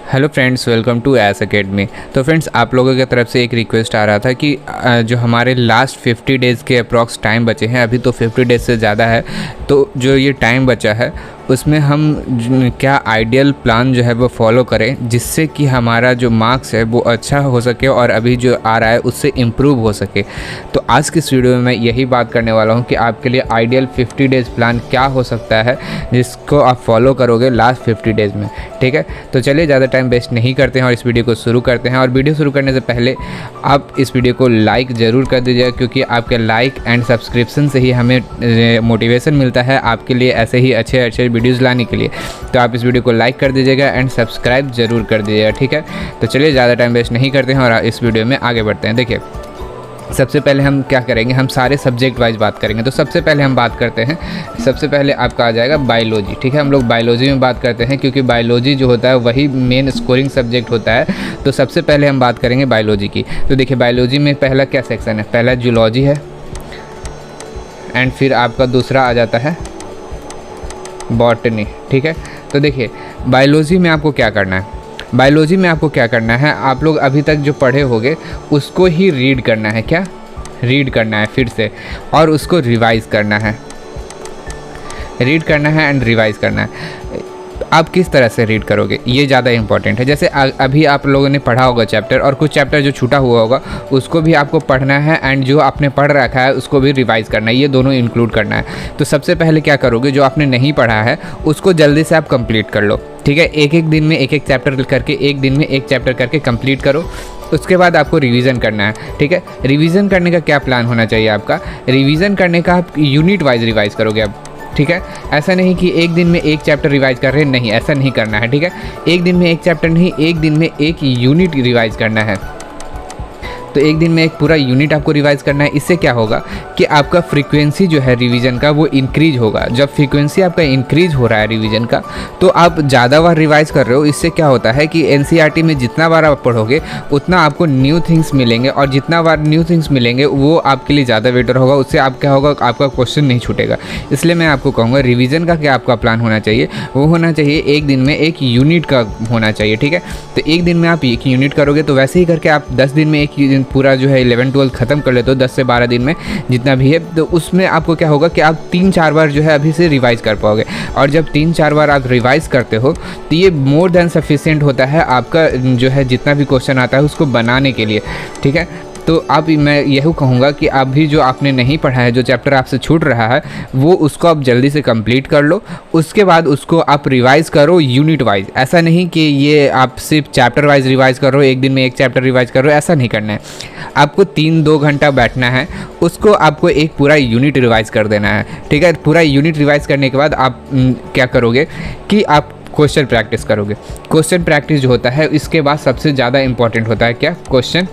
Hello friends, welcome to S Academy. तो friends, आप लोगों की तरफ से एक रिक्वेस्ट आ रहा था कि जो हमारे लास्ट 50 डेज़ के अप्रॉक्स टाइम बचे हैं, अभी तो 50 डेज़ से ज़्यादा है, तो जो ये टाइम बचा है उसमें हम क्या आइडियल प्लान जो है वो फॉलो करें जिससे कि हमारा जो मार्क्स है वो अच्छा हो सके और अभी जो आ रहा है उससे इम्प्रूव हो सके। तो आज की इस वीडियो में मैं यही बात करने वाला हूँ कि आपके लिए आइडियल 50 डेज़ प्लान क्या हो सकता है जिसको आप फॉलो करोगे लास्ट 50 डेज़ में। ठीक है, तो चलिए ज़्यादा टाइम वेस्ट नहीं करते हैं और इस वीडियो को शुरू करते हैं। और वीडियो शुरू करने से पहले आप इस वीडियो को लाइक ज़रूर कर दीजिएगा, क्योंकि आपके लाइक एंड सब्सक्रिप्शन से ही हमें मोटिवेशन मिलता है आपके लिए ऐसे ही अच्छे अच्छे वीडियोज़ लाने के लिए। तो आप इस वीडियो को लाइक कर दीजिएगा एंड सब्सक्राइब ज़रूर कर दीजिएगा। ठीक है, तो चलिए ज़्यादा टाइम वेस्ट नहीं करते हैं और इस वीडियो में आगे बढ़ते हैं। देखिए, सबसे पहले हम क्या करेंगे, हम सारे सब्जेक्ट वाइज बात करेंगे। तो सबसे पहले हम बात करते हैं, सबसे पहले आपका आ जाएगा बायोलॉजी। ठीक है, हम लोग बायोलॉजी में बात करते हैं क्योंकि बायोलॉजी जो होता है वही मेन स्कोरिंग सब्जेक्ट होता है। तो सबसे पहले हम बात करेंगे बायोलॉजी की। तो देखिए, बायोलॉजी में पहला क्या सेक्शन है, पहला जूलॉजी है एंड फिर आपका दूसरा आ जाता है बॉटनी। ठीक है, तो देखिए बायोलॉजी में आपको क्या करना है, बायोलॉजी में आपको क्या करना है, आप लोग अभी तक जो पढ़े होंगे उसको ही रीड करना है। क्या रीड करना है फिर से, और उसको रिवाइज़ करना है, रीड करना है एंड रिवाइज़ करना है। आप किस तरह से रीड करोगे ये ज़्यादा इंपॉर्टेंट है। जैसे अभी आप लोगों ने पढ़ा होगा चैप्टर, और कुछ चैप्टर जो छूटा हुआ होगा उसको भी आपको पढ़ना है एंड जो आपने पढ़ रखा है उसको भी रिवाइज़ करना है, ये दोनों इंक्लूड करना है। तो सबसे पहले क्या करोगे, जो आपने नहीं पढ़ा है उसको जल्दी से आप कंप्लीट कर लो। ठीक है, एक एक दिन में एक एक चैप्टर करके, एक दिन में एक चैप्टर करके कंप्लीट करो। उसके बाद आपको रिवीजन करना है। ठीक है, रिवीजन करने का क्या प्लान होना चाहिए आपका, रिवीजन करने का आप यूनिट वाइज रिवाइज़ करोगे अब। ठीक है, ऐसा नहीं कि एक दिन में एक चैप्टर रिवाइज कर रहे हैं, नहीं, ऐसा नहीं करना है। ठीक है, एक दिन में एक चैप्टर नहीं, एक दिन में एक यूनिट रिवाइज करना है। तो एक दिन में एक पूरा यूनिट आपको रिवाइज़ करना है। इससे क्या होगा कि आपका फ्रीक्वेंसी जो है रिवीजन का वो इंक्रीज होगा। जब फ्रीक्वेंसी आपका इंक्रीज हो रहा है रिवीजन का, तो आप ज़्यादा बार रिवाइज़ कर रहे हो। इससे क्या होता है कि एनसीईआरटी में जितना बार आप पढ़ोगे उतना आपको न्यू थिंग्स मिलेंगे, और जितना बार न्यू थिंग्स मिलेंगे वो आपके लिए ज़्यादा बेटर होगा। उससे आप क्या होगा, आपका क्वेश्चन नहीं छूटेगा। इसलिए मैं आपको कहूँगा रिवीजन का क्या आपका प्लान होना चाहिए, वो होना चाहिए एक दिन में एक यूनिट का होना चाहिए। ठीक है, तो एक दिन में आप एक यूनिट करोगे, तो वैसे ही करके आप 10 दिन में एक पूरा जो है 11-12 ख़त्म कर लेते हो, 10 से 12 दिन में जितना भी है। तो उसमें आपको क्या होगा कि आप 3-4 बार जो है अभी से रिवाइज़ कर पाओगे, और जब 3-4 बार आप रिवाइज़ करते हो तो ये मोर देन सफिशिएंट होता है आपका जो है जितना भी क्वेश्चन आता है उसको बनाने के लिए। ठीक है, तो अब मैं यही कहूँगा कि अभी जो आपने नहीं पढ़ा है, जो चैप्टर आपसे छूट रहा है, वो उसको आप जल्दी से कंप्लीट कर लो। उसके बाद उसको आप रिवाइज़ करो यूनिट वाइज। ऐसा नहीं कि ये आप सिर्फ चैप्टर वाइज रिवाइज़ करो, एक दिन में एक चैप्टर रिवाइज़ करो, ऐसा नहीं करना है। आपको 3-2 घंटा बैठना है, उसको आपको एक पूरा यूनिट रिवाइज़ कर देना है। ठीक है, पूरा यूनिट रिवाइज़ करने के बाद आप क्या करोगे कि आप क्वेश्चन प्रैक्टिस करोगे। क्वेश्चन प्रैक्टिस जो होता है इसके बाद सबसे ज़्यादा इंपॉर्टेंट होता है क्या, क्वेश्चन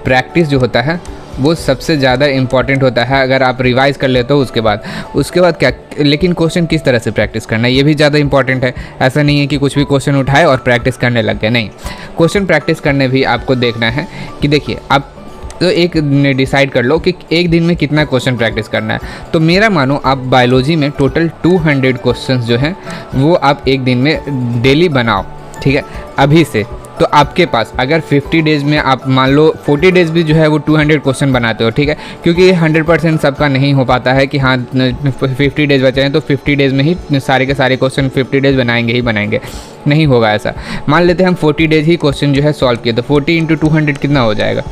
प्रैक्टिस जो होता है वो सबसे ज़्यादा इंपॉर्टेंट होता है। अगर आप रिवाइज़ कर लेते हो उसके बाद क्या, लेकिन क्वेश्चन किस तरह से प्रैक्टिस करना है ये भी ज़्यादा इंपॉर्टेंट है। ऐसा नहीं है कि कुछ भी क्वेश्चन उठाए और प्रैक्टिस करने लग गए, नहीं। क्वेश्चन प्रैक्टिस करने भी आपको देखना है कि देखिए, आप तो एक डिसाइड कर लो कि एक दिन में कितना क्वेश्चन प्रैक्टिस करना है। तो मेरा मानो आप बायोलॉजी में टोटल 200 क्वेश्चंस जो हैं वो आप एक दिन में डेली बनाओ। ठीक है, अभी से तो आपके पास अगर 50 डेज़ में आप मान लो 40 डेज़ भी जो है वो 200 क्वेश्चन बनाते हो। ठीक है, क्योंकि 100% सबका नहीं हो पाता है कि हाँ 50 डेज़ बचे हैं तो 50 डेज़ में ही सारे के सारे क्वेश्चन 50 डेज़ बनाएंगे ही बनाएंगे, नहीं होगा ऐसा। मान लेते हैं हम 40 डेज़ ही क्वेश्चन जो है सॉल्व किए, तो 40 × 200 कितना हो जाएगा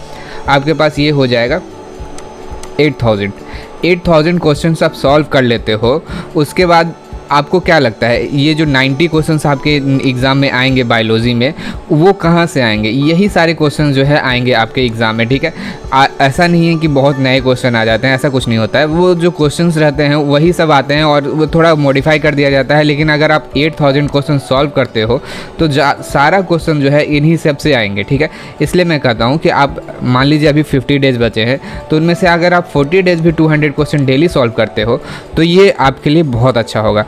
आपके पास, ये हो जाएगा 8000 क्वेश्चन आप सॉल्व कर लेते हो। उसके बाद आपको क्या लगता है ये जो 90 क्वेश्चंस आपके एग्ज़ाम में आएंगे बायोलॉजी में, वो कहाँ से आएंगे, यही सारे क्वेश्चन जो है आएंगे आपके एग्ज़ाम में। ठीक है, ऐसा नहीं है कि बहुत नए क्वेश्चन आ जाते हैं, ऐसा कुछ नहीं होता है। वो जो क्वेश्चंस रहते हैं वही सब आते हैं और वो थोड़ा मॉडिफाई कर दिया जाता है। लेकिन अगर आप 8000 क्वेश्चन सॉल्व करते हो तो सारा क्वेश्चन जो है इन्हीं सब से आएंगे। ठीक है, इसलिए मैं कहता हूँ कि आप मान लीजिए अभी 50 डेज़ बचे हैं, तो उनमें से अगर आप 40 डेज़ भी 200 क्वेश्चन डेली सॉल्व करते हो तो ये आपके लिए बहुत अच्छा होगा।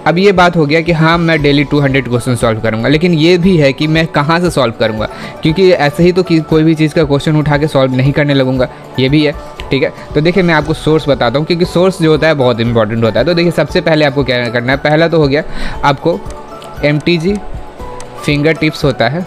अब ये बात हो गया कि हाँ मैं डेली 200 क्वेश्चन सॉल्व करूँगा, लेकिन ये भी है कि मैं कहाँ से सॉल्व करूँगा, क्योंकि ऐसे ही तो कोई भी चीज़ का क्वेश्चन उठा के सॉल्व नहीं करने लगूँगा, ये भी है। ठीक है, तो देखिए मैं आपको सोर्स बताता हूँ, क्योंकि सोर्स जो होता है बहुत इंपॉर्टेंट होता है। तो देखिए सबसे पहले आपको क्या करना है, पहला तो हो गया आपको MTG फिंगर टिप्स होता है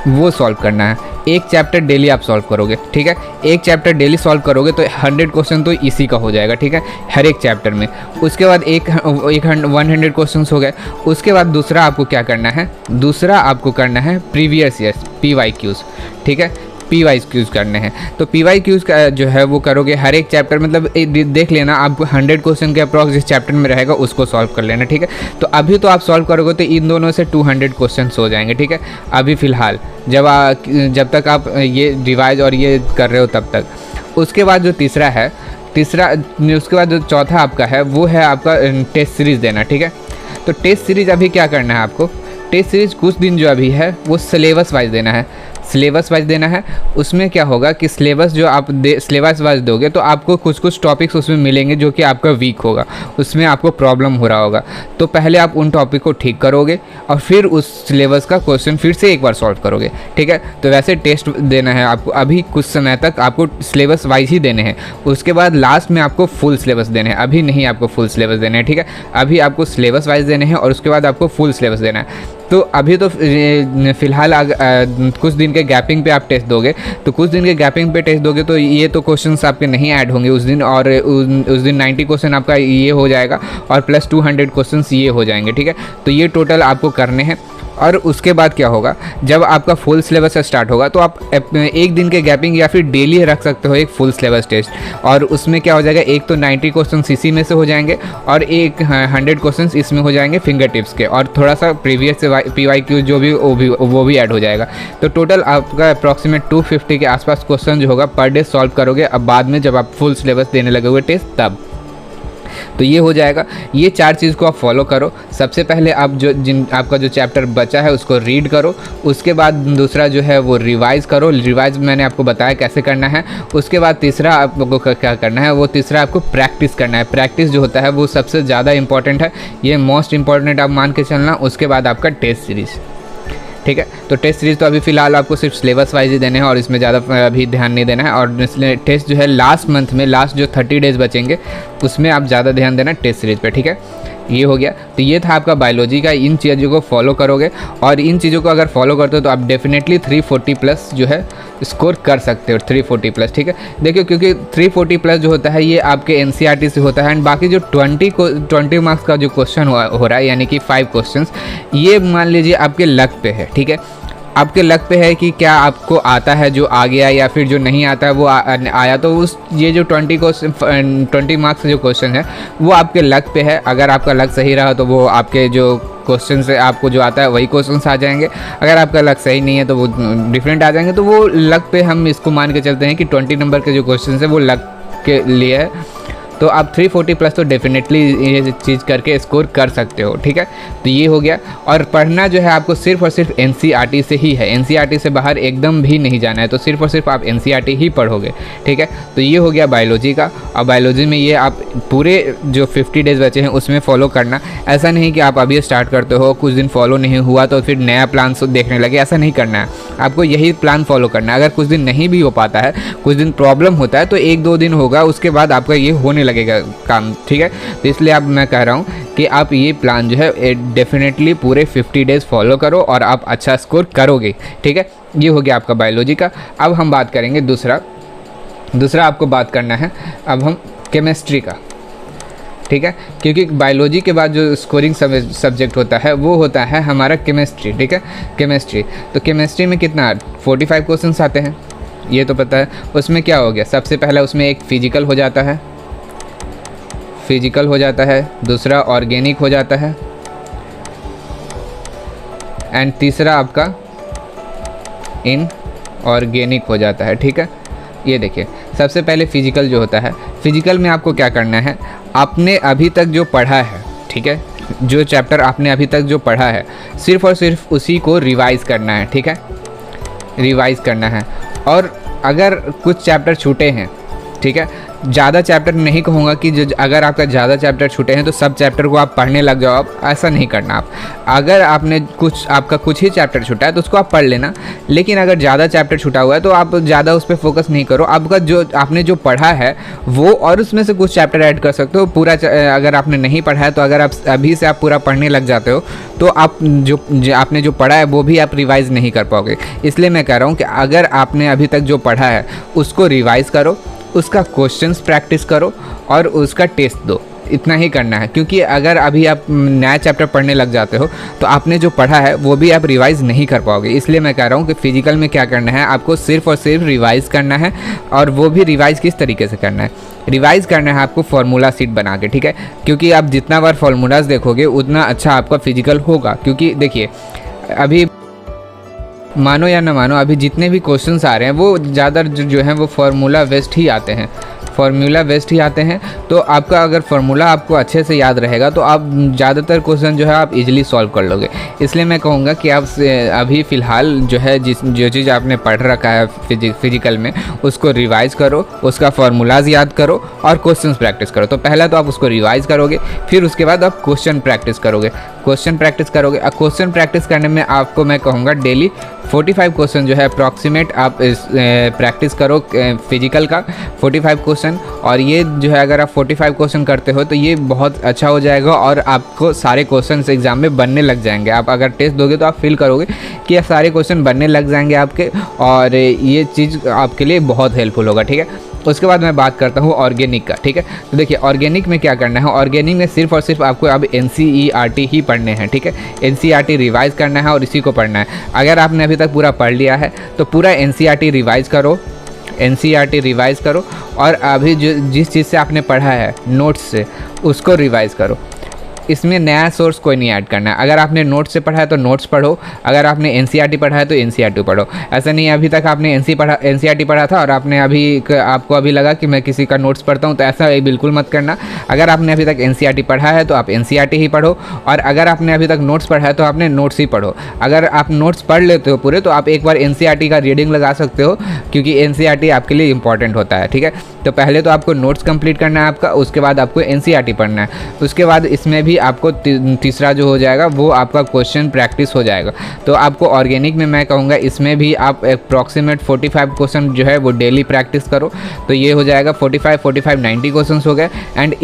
वो सॉल्व करना है। एक चैप्टर डेली आप सॉल्व करोगे, ठीक है। एक चैप्टर डेली सॉल्व करोगे तो 100 क्वेश्चन तो इसी का हो जाएगा, ठीक है, हर एक चैप्टर में। उसके बाद 100 क्वेश्चंस हो गए। उसके बाद दूसरा आपको क्या करना है, दूसरा आपको करना है प्रीवियस ईयर्स PYQs, ठीक है, PYQs करने हैं। तो PYQs का जो है वो करोगे हर एक चैप्टर, मतलब देख लेना आपको 100 क्वेश्चन के अप्रॉक्स जिस चैप्टर में रहेगा उसको सॉल्व कर लेना, ठीक है। तो अभी तो आप सॉल्व करोगे तो इन दोनों से 200 क्वेश्चन हो जाएंगे, ठीक है, अभी फ़िलहाल जब तक आप ये रिवाइज और ये कर रहे हो तब तक। उसके बाद जो उसके बाद जो चौथा आपका है वो है आपका टेस्ट सीरीज़ देना, ठीक है। तो टेस्ट सीरीज़ अभी क्या करना है आपको, टेस्ट सीरीज़ कुछ दिन जो अभी है वो सिलेबस वाइज देना है, सिलेबस वाइज देना है। उसमें क्या होगा कि सिलेबस जो आप सिलेबस वाइज दोगे तो आपको कुछ टॉपिक्स उसमें मिलेंगे जो कि आपका वीक होगा, उसमें आपको प्रॉब्लम हो रहा होगा। तो पहले आप उन टॉपिक को ठीक करोगे और फिर उस सिलेबस का क्वेश्चन फिर से एक बार सॉल्व करोगे, ठीक है। तो वैसे टेस्ट देना है आपको, अभी कुछ समय तक आपको सिलेबस वाइज ही देने हैं। उसके बाद लास्ट में आपको फुल सिलेबस देने हैं, अभी नहीं आपको फुल सिलेबस देने हैं, ठीक है। अभी आपको सिलेबस वाइज देने हैं और उसके बाद आपको फुल सिलेबस देना है। तो अभी तो फ़िलहाल कुछ दिन के गैपिंग पे आप टेस्ट दोगे, तो कुछ दिन के गैपिंग पे टेस्ट दोगे तो ये तो क्वेश्चंस आपके नहीं ऐड होंगे उस दिन, और उस दिन 90 क्वेश्चन आपका ये हो जाएगा और प्लस 200 क्वेश्चंस ये हो जाएंगे, ठीक है। तो ये टोटल आपको करने हैं। और उसके बाद क्या होगा, जब आपका फुल सिलेबस स्टार्ट होगा तो आप एक दिन के गैपिंग या फिर डेली रख सकते हो एक फुल सिलेबस टेस्ट, और उसमें क्या हो जाएगा, एक तो 90 क्वेश्चन इसी में से हो जाएंगे और 100 क्वेश्चन इसमें हो जाएंगे फिंगर टिप्स के, और थोड़ा सा प्रीवियस से PYQ जो भी वो भी ऐड हो जाएगा। तो टोटल आपका अप्रॉक्सीमेट 250 के आसपास क्वेश्चन जो होगा पर डे सॉल्व करोगे, अब बाद में जब आप फुल सिलेबस देने लगोगे टेस्ट तब। तो ये हो जाएगा। ये 4 चीज़ को आप फॉलो करो। सबसे पहले आप आपका जो चैप्टर बचा है उसको रीड करो। उसके बाद दूसरा जो है वो रिवाइज़ करो। रिवाइज़ मैंने आपको बताया कैसे करना है। उसके बाद तीसरा आपको क्या करना है, वो तीसरा आपको प्रैक्टिस करना है। प्रैक्टिस जो होता है वो सबसे ज़्यादा इंपॉर्टेंट है, ये मोस्ट इंपॉर्टेंट आप मान के चलना। उसके बाद आपका टेस्ट सीरीज़, ठीक है। तो टेस्ट सीरीज़ तो अभी फ़िलहाल आपको सिर्फ सिलेबस वाइज ही देने हैं और इसमें ज़्यादा अभी ध्यान नहीं देना है। और इसलिए टेस्ट जो है लास्ट मंथ में, लास्ट जो 30 डेज़ बचेंगे उसमें आप ज़्यादा ध्यान देना टेस्ट सीरीज़ पे, ठीक है। ये हो गया। तो ये था आपका बायोलॉजी का। इन चीज़ों को फॉलो करोगे और इन चीज़ों को अगर फॉलो करते हो तो आप डेफिनेटली 340 प्लस जो है स्कोर कर सकते हो, 340 प्लस, ठीक है। देखिए क्योंकि 340 प्लस जो होता है ये आपके NCERT से होता है, एंड बाकी जो 20 मार्क्स का जो क्वेश्चन हो रहा है यानी कि 5 क्वेश्चंस, ये मान लीजिए आपके लक पे है, ठीक है। आपके लक पे है कि क्या आपको आता है जो आ गया या फिर जो नहीं आता है वो आया। तो उस ये जो 20 मार्क्स जो क्वेश्चन है वो आपके लक पे है। अगर आपका लक सही रहा तो वो आपके जो क्वेश्चन से आपको जो आता है वही क्वेश्चंस आ जाएंगे। अगर आपका लक सही नहीं है तो वो डिफरेंट आ जाएंगे। तो वो लक पे हम इसको मान के चलते हैं कि 20 नंबर के जो क्वेश्चन है वो लक के लिए है। तो आप 340 प्लस तो डेफिनेटली ये चीज़ करके स्कोर कर सकते हो, ठीक है। तो ये हो गया। और पढ़ना जो है आपको सिर्फ और सिर्फ NCERT से ही है, NCERT से बाहर एकदम भी नहीं जाना है। तो सिर्फ और सिर्फ आप NCERT ही पढ़ोगे, ठीक है। तो ये हो गया बायोलॉजी का। और बायोलॉजी में ये आप पूरे जो 50 डेज़ बचे हैं उसमें फॉलो करना। ऐसा नहीं कि आप अभी स्टार्ट करते हो, कुछ दिन फॉलो नहीं हुआ तो फिर नया प्लान देखने लगे, ऐसा नहीं करना है। आपको यही प्लान फॉलो करना है। अगर कुछ दिन नहीं भी हो पाता है, कुछ दिन प्रॉब्लम होता है तो 1-2 दिन होगा, उसके बाद आपका ये होने लगेगा काम, ठीक है। तो इसलिए अब मैं कह रहा हूँ कि आप ये प्लान जो है डेफिनेटली पूरे 50 डेज़ फॉलो करो और आप अच्छा स्कोर करोगे, ठीक है। ये हो गया आपका बायोलॉजी का। अब हम बात करेंगे दूसरा आपको बात करना है अब हम केमिस्ट्री का, ठीक है। क्योंकि बायोलॉजी के बाद जो स्कोरिंग सब्जेक्ट होता है वो होता है हमारा केमिस्ट्री, ठीक है। केमिस्ट्री, तो केमिस्ट्री में कितना 45 क्वेश्चंस आते हैं, ये तो पता है। उसमें क्या हो गया, सबसे पहला उसमें एक फिजिकल हो जाता है, दूसरा ऑर्गेनिक हो जाता है, एंड तीसरा आपका इनऑर्गेनिक हो जाता है, ठीक है। ये देखिए सबसे पहले फिजिकल जो होता है, फिजिकल में आपको क्या करना है, आपने अभी तक जो पढ़ा है, ठीक है, जो चैप्टर आपने अभी तक जो पढ़ा है सिर्फ और सिर्फ उसी को रिवाइज़ करना है, ठीक है। रिवाइज़ करना है। और अगर कुछ चैप्टर छूटे हैं, ठीक है, ज़्यादा चैप्टर नहीं कहूँगा कि जो अगर आपका ज़्यादा चैप्टर छूटे हैं तो सब चैप्टर को आप पढ़ने लग जाओ, आप ऐसा नहीं करना। आप अगर आपका कुछ ही चैप्टर छूटा है तो उसको आप पढ़ लेना, लेकिन अगर ज़्यादा चैप्टर छूटा हुआ है तो आप ज़्यादा उस पर फोकस नहीं करो। आपका जो आपने जो पढ़ा है वो और उसमें से कुछ चैप्टर ऐड कर सकते हो। पूरा अगर आपने नहीं पढ़ा है तो अगर आप अभी से आप पूरा पढ़ने लग जाते हो तो आप जो आपने जो पढ़ा है वो भी आप रिवाइज़ नहीं कर पाओगे। इसलिए मैं कह रहा हूँ कि अगर आपने अभी तक जो पढ़ा है उसको रिवाइज़ करो, उसका क्वेश्चंस प्रैक्टिस करो और उसका टेस्ट दो। इतना ही करना है, क्योंकि अगर अभी आप नया चैप्टर पढ़ने लग जाते हो तो आपने जो पढ़ा है वो भी आप रिवाइज़ नहीं कर पाओगे। इसलिए मैं कह रहा हूँ कि फिजिकल में क्या करना है, आपको सिर्फ और सिर्फ रिवाइज़ करना है। और वो भी रिवाइज़ किस तरीके से करना है, रिवाइज़ करना है आपको फार्मूला सीट बना के, ठीक है। क्योंकि आप जितना बार फार्मूलाज देखोगे उतना अच्छा आपका फिजिकल होगा। क्योंकि देखिए अभी मानो या ना मानो, अभी जितने भी क्वेश्चंस आ रहे हैं वो ज़्यादा जो हैं वो फार्मूला बेस्ड ही आते हैं, फार्मूला बेस्ड ही आते हैं। तो आपका अगर फार्मूला आपको अच्छे से याद रहेगा तो आप ज़्यादातर क्वेश्चन जो है आप इजीली सॉल्व कर लोगे। इसलिए मैं कहूँगा कि आप अभी फ़िलहाल जो है जो चीज़ आपने पढ़ रखा है फिजिकल में उसको रिवाइज़ करो, उसका फार्मूलाज याद करो और क्वेश्चंस प्रैक्टिस करो। तो पहला तो आप उसको रिवाइज़ करोगे, फिर उसके बाद आप क्वेश्चन प्रैक्टिस करोगे। क्वेश्चन प्रैक्टिस करने में आपको मैं कहूँगा डेली 45 क्वेश्चन जो है अप्रॉक्सीमेट आप प्रैक्टिस करो फिजिकल का 45 क्वेश्चन। और ये जो है अगर आप 45 क्वेश्चन करते हो तो ये बहुत अच्छा हो जाएगा और आपको सारे क्वेश्चन एग्जाम में बनने लग जाएंगे। आप अगर टेस्ट दोगे तो आप फील करोगे कि ये सारे क्वेश्चन बनने लग जाएंगे आपके, और ये चीज़ आपके लिए बहुत हेल्पफुल होगा, ठीक है। उसके बाद मैं बात करता हूँ ऑर्गेनिक का, ठीक है। तो देखिए ऑर्गेनिक में क्या करना है, ऑर्गेनिक में सिर्फ और सिर्फ आपको अब NCERT ही पढ़ने हैं, ठीक है। NCERT रिवाइज़ करना है और इसी को पढ़ना है। अगर आपने अभी तक पूरा पढ़ लिया है तो पूरा NCERT रिवाइज़ करो, NCERT रिवाइज़ करो और अभी जिस चीज़ से आपने पढ़ा है नोट्स से उसको रिवाइज़ करो। इसमें नया सोर्स कोई नहीं ऐड करना है। अगर आपने नोट्स से पढ़ा है तो नोट्स पढ़ो, अगर आपने NCERT पढ़ा है तो NCERT पढ़ो। ऐसा नहीं है अभी तक आपने NCERT पढ़ा था और आपने आपको अभी लगा कि मैं किसी का नोट्स पढ़ता हूँ, तो ऐसा बिल्कुल मत करना। अगर आपने अभी तक NCERT पढ़ा है तो आप NCERT ही पढ़ो, और अगर आपने अभी तक नोट्स पढ़ा है तो आपने नोट्स ही पढ़ो। अगर आप नोट्स पढ़ लेते हो पूरे तो आप एक बार NCERT का रीडिंग लगा सकते हो, क्योंकि NCERT आपके लिए इंपॉर्टेंट होता है, ठीक है। तो पहले तो आपको नोट्स कंप्लीट करना है आपका, उसके बाद आपको NCERT पढ़ना है। उसके बाद इसमें भी आपको तीसरा जो हो जाएगा वो आपका क्वेश्चन प्रैक्टिस हो जाएगा। तो आपको ऑर्गेनिक में मैं कहूँगा इसमें भी आप अप्रॉक्सीमेट 45 क्वेश्चन जो है वो डेली प्रैक्टिस करो, तो ये हो जाएगा 45 90 क्वेश्चन हो गए। एंड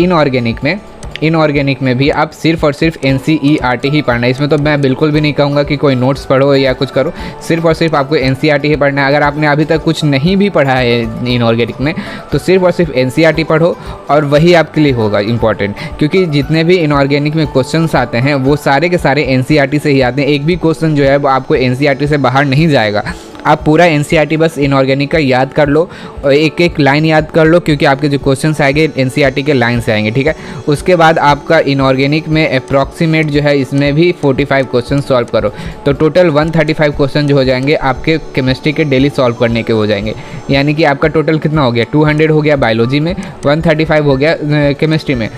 इनऑर्गेनिक में भी आप सिर्फ और सिर्फ NCERT ही पढ़ना है। इसमें तो मैं बिल्कुल भी नहीं कहूँगा कि कोई नोट्स पढ़ो या कुछ करो, सिर्फ और सिर्फ आपको NCERT ही पढ़ना है। अगर आपने अभी तक कुछ नहीं भी पढ़ा है इनऑर्गेनिक में तो सिर्फ और सिर्फ NCERT पढ़ो और वही आपके लिए होगा इंपॉर्टेंट, क्योंकि जितने भी इनऑर्गेनिक में क्वेश्चंस आते हैं वो सारे के सारे NCERT से ही आते हैं। एक भी क्वेश्चन जो है वो आपको NCERT से बाहर नहीं जाएगा। आप पूरा NCERT बस इनऑर्गेनिक का याद कर लो और एक एक लाइन याद कर लो, क्योंकि आपके जो क्वेश्चंस आएंगे NCERT के लाइन से आएंगे, ठीक है। उसके बाद आपका इनऑर्गेनिक में अप्रॉक्सीमेट जो है इसमें भी 45 क्वेश्चन सॉल्व करो, तो टोटल 135 क्वेश्चन जो हो जाएंगे आपके केमिस्ट्री के डेली सॉल्व करने के हो जाएंगे। यानी कि आपका टोटल कितना हो गया, 200 हो गया बायोलॉजी में, 135 हो गया केमिस्ट्री में।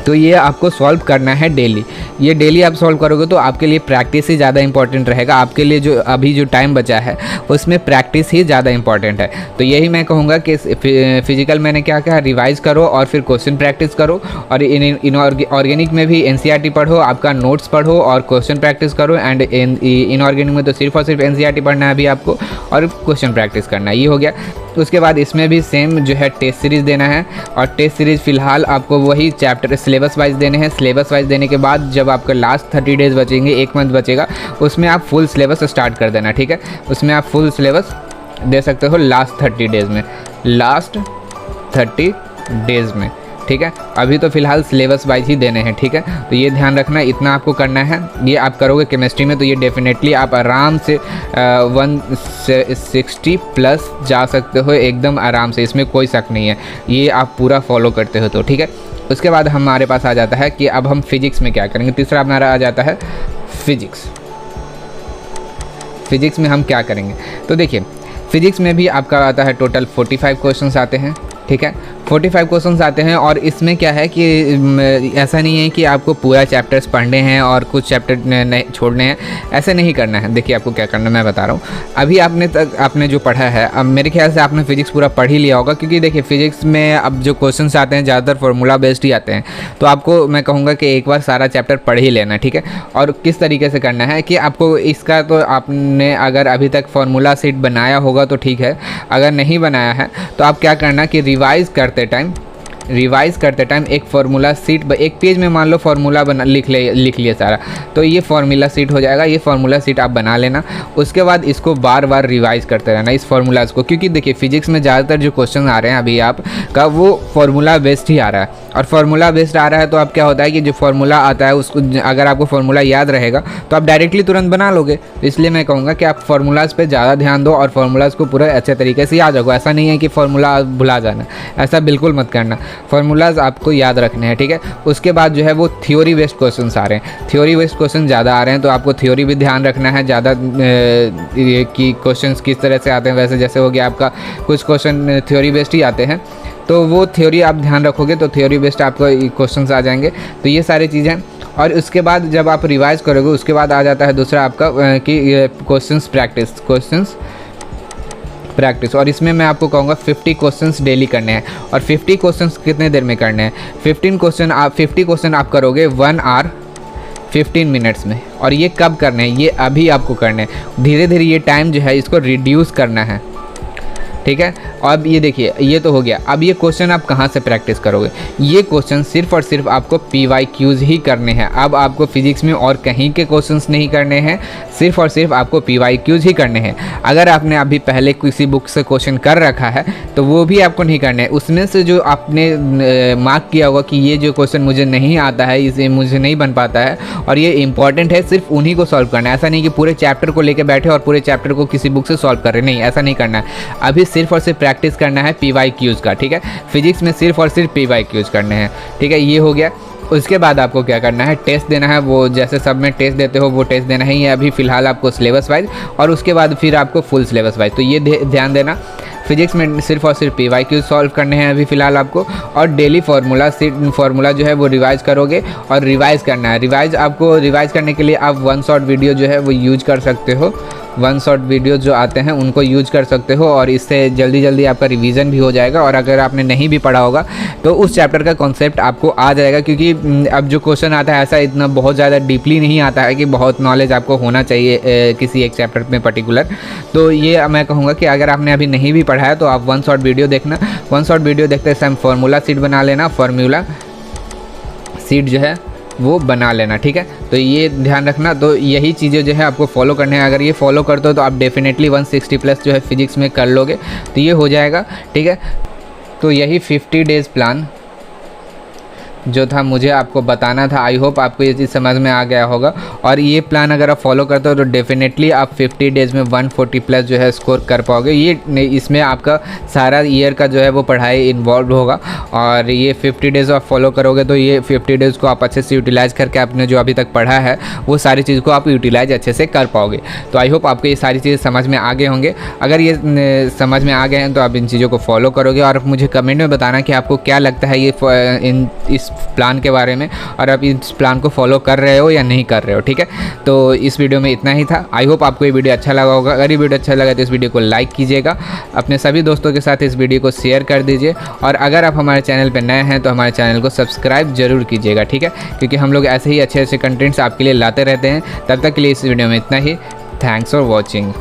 तो ये आपको सॉल्व करना है डेली। ये डेली आप सॉल्व करोगे तो आपके लिए प्रैक्टिस ही ज़्यादा इंपॉर्टेंट रहेगा। आपके लिए जो अभी जो टाइम बचा है उसमें प्रैक्टिस ही ज़्यादा इंपॉर्टेंट है। तो यही मैं कहूँगा कि फिजिकल मैंने क्या कहा, रिवाइज़ करो और फिर क्वेश्चन प्रैक्टिस करो। और ऑर्गेनिक में भी NCERT पढ़ो, आपका नोट्स पढ़ो और क्वेश्चन प्रैक्टिस करो। एंड इनऑर्गेनिक में तो सिर्फ और सिर्फ NCERT पढ़ना है अभी आपको और क्वेश्चन प्रैक्टिस करना है, ये हो गया। उसके बाद इसमें भी सेम जो है टेस्ट सीरीज़ देना है, और टेस्ट सीरीज़ फ़िलहाल आपको वही चैप्टर सिलेबस वाइज देने हैं। सिलेबस वाइज देने के बाद जब आपका लास्ट 30 डेज़ बचेंगे, 1 मंथ बचेगा, उसमें आप फुल सिलेबस स्टार्ट कर देना, ठीक है। उसमें आप फुल सिलेबस दे सकते हो लास्ट 30 डेज़ में, लास्ट 30 डेज़ में, ठीक है। अभी तो फ़िलहाल सिलेबस वाइज ही देने हैं, ठीक है। तो ये ध्यान रखना, इतना आपको करना है। ये आप करोगे केमिस्ट्री में तो ये डेफिनेटली आप आराम से 160 प्लस जा सकते हो एकदम आराम से, इसमें कोई शक नहीं है। ये आप पूरा फॉलो करते हो तो, ठीक है। उसके बाद हमारे पास आ जाता है कि अब हम फिजिक्स में क्या करेंगे। तीसरा हमारा आ जाता है फिजिक्स में हम क्या करेंगे। तो देखिए फिजिक्स में भी आपका आता है टोटल 45 क्वेश्चंस आते हैं, ठीक है। 45 क्वेश्चंस आते हैं। और इसमें क्या है कि ऐसा नहीं है कि आपको पूरा चैप्टर्स पढ़ने हैं और कुछ चैप्टर नहीं छोड़ने हैं, ऐसे नहीं करना है। देखिए आपको क्या करना है मैं बता रहा हूँ। अभी आपने जो पढ़ा है, अब मेरे ख्याल से आपने फिजिक्स पूरा पढ़ ही लिया होगा, क्योंकि देखिए फिजिक्स में अब जो क्वेश्चंस आते हैं ज़्यादातर फार्मूला बेस्ड ही आते हैं। तो आपको मैं कहूँगा कि एक बार सारा चैप्टर पढ़ ही लेना, ठीक है। और किस तरीके से करना है कि आपको इसका, तो आपने अगर अभी तक फार्मूला सीट बनाया होगा तो ठीक है, अगर नहीं बनाया है तो आप क्या करना कि रिवाइज़ करते टाइम एक फार्मूला सीट एक पेज में मान लो फार्मूला लिख लिए सारा, तो ये फार्मूला सीट हो जाएगा। ये फार्मूला सीट आप बना लेना। उसके बाद इसको बार बार रिवाइज करते रहना इस फार्मूलाज को, क्योंकि देखिए फिजिक्स में ज़्यादातर जो क्वेश्चन आ रहे हैं अभी आपका वो फार्मूला बेस्ड ही आ रहा है। और फार्मूला बेस्ड आ रहा है तो अब क्या होता है कि जो फार्मूला आता है उसको अगर आपको फार्मूला याद रहेगा तो आप डायरेक्टली तुरंत बना लोगे। इसलिए मैं कहूँगा कि आप फार्मूलाज पे ज़्यादा ध्यान दो और फार्मूलाज को पूरा अच्छे तरीके से याद रखो। ऐसा नहीं है कि फार्मूला भुला जाना, ऐसा बिल्कुल मत करना। फार्मूलाज आपको याद रखने हैं, ठीक है। उसके बाद जो है वो थ्योरी बेस्ड क्वेश्चन आ रहे हैं। थ्योरी बेस्ड क्वेश्चन ज़्यादा आ रहे हैं तो आपको थ्योरी भी ध्यान रखना है ज़्यादा कि क्वेश्चन किस तरह से आते हैं। वैसे जैसे हो गया आपका कुछ क्वेश्चन थ्योरी बेस्ड ही आते हैं, तो वो थ्योरी आप ध्यान रखोगे तो थ्योरी बेस्ड आपको क्वेश्चंस आ जाएंगे। तो ये सारी चीज़ें। और उसके बाद जब आप रिवाइज करोगे उसके बाद आ जाता है दूसरा आपका कि क्वेश्चंस प्रैक्टिस। और इसमें मैं आपको कहूँगा 50 क्वेश्चंस डेली करने हैं। और 50 क्वेश्चंस कितने देर में करने हैं? 50 क्वेश्चन आप करोगे 1 आवर 15 मिनट्स में। और ये कब करने हैं? ये अभी आपको करने हैं। धीरे धीरे ये टाइम जो है इसको रिड्यूस करना है, ठीक है। अब ये देखिए ये तो हो गया। अब ये क्वेश्चन आप कहाँ से प्रैक्टिस करोगे? ये क्वेश्चन सिर्फ और सिर्फ आपको PYQs ही करने हैं। अब आपको फिजिक्स में और कहीं के क्वेश्चंस नहीं करने हैं, सिर्फ और सिर्फ आपको PYQs ही करने हैं। अगर आपने अभी पहले किसी बुक से क्वेश्चन कर रखा है तो वो भी आपको नहीं करने हैं। उसमें से जो आपने मार्क किया होगा कि ये जो क्वेश्चन मुझे नहीं आता है, इसे मुझे नहीं बन पाता है और ये इंपॉर्टेंट है, सिर्फ उन्हीं को सॉल्व करना है। ऐसा नहीं कि पूरे चैप्टर को लेकर बैठे और पूरे चैप्टर को किसी बुक से सॉल्व कर रहे, नहीं, ऐसा नहीं करना है। अभी सिर्फ और सिर्फ प्रैक्टिस करना है PYQs का, ठीक है। फिजिक्स में सिर्फ और सिर्फ PYQs करने हैं, ठीक है। ये हो गया। उसके बाद आपको क्या करना है? टेस्ट देना है। वो जैसे सब में टेस्ट देते हो वो टेस्ट देना है। ये अभी फ़िलहाल आपको सिलेबस वाइज, और उसके बाद फिर आपको फुल सिलेबस वाइज। तो ये ध्यान देना। फिजिक्स में सिर्फ और सिर्फ PYQs सॉल्व करने हैं अभी फ़िलहाल आपको। और डेली फार्मूला जो है वो रिवाइज़ करोगे और रिवाइज़ करना है। रिवाइज़ करने के लिए आप 1 शॉट वीडियो जो है वो यूज कर सकते हो। 1 शॉट वीडियो जो आते हैं उनको यूज कर सकते हो और इससे जल्दी जल्दी आपका रिवीजन भी हो जाएगा। और अगर आपने नहीं भी पढ़ा होगा तो उस चैप्टर का कॉन्सेप्ट आपको आ जाएगा, क्योंकि अब जो क्वेश्चन आता है ऐसा इतना बहुत ज़्यादा डीपली नहीं आता है कि बहुत नॉलेज आपको होना चाहिए किसी एक चैप्टर में पर्टिकुलर। तो ये मैं कहूँगा कि अगर आपने अभी नहीं भी पढ़ा है तो आप 1 शॉट वीडियो देखना। 1 शॉट वीडियो देखते समय फार्मूला सीट बना लेना, फार्मूला सीट जो है वो बना लेना, ठीक है। तो ये ध्यान रखना। तो यही चीज़ें जो है आपको फॉलो करने हैं। अगर ये फॉलो करते हो तो आप डेफिनेटली 160 प्लस जो है फिजिक्स में कर लोगे, तो ये हो जाएगा, ठीक है। तो यही 50 डेज़ प्लान जो था मुझे आपको बताना था। आई होप आपको ये चीज़ समझ में आ गया होगा। और ये प्लान अगर आप फॉलो करते हो तो डेफिनेटली आप 50 डेज़ में 140 प्लस जो है स्कोर कर पाओगे। ये इसमें आपका सारा ईयर का जो है वो पढ़ाई इन्वॉल्व होगा। और ये 50 डेज़ आप फॉलो करोगे तो ये 50 डेज़ को आप अच्छे से यूटिलाइज़ करके आपने जो अभी तक पढ़ा है वो सारी चीज़ को आप यूटिलाइज अच्छे से कर पाओगे। तो आई होप आपको ये सारी चीज़ें समझ में आ गए होंगे। अगर ये समझ में आ गए हैं तो आप इन चीज़ों को फॉलो करोगे और मुझे कमेंट में बताना कि आपको क्या लगता है ये इस प्लान के बारे में, और आप इस प्लान को फॉलो कर रहे हो या नहीं कर रहे हो, ठीक है। तो इस वीडियो में इतना ही था। आई होप आपको ये वीडियो अच्छा लगा होगा। अगर ये वीडियो अच्छा लगा तो इस वीडियो को लाइक कीजिएगा, अपने सभी दोस्तों के साथ इस वीडियो को शेयर कर दीजिए। और अगर आप हमारे चैनल पर नए हैं तो हमारे चैनल को सब्सक्राइब जरूर कीजिएगा, ठीक है, क्योंकि हम लोग ऐसे ही अच्छे अच्छे कंटेंट्स आपके लिए लाते रहते हैं। तब तक के लिए इस वीडियो में इतना ही। Thanks for watching.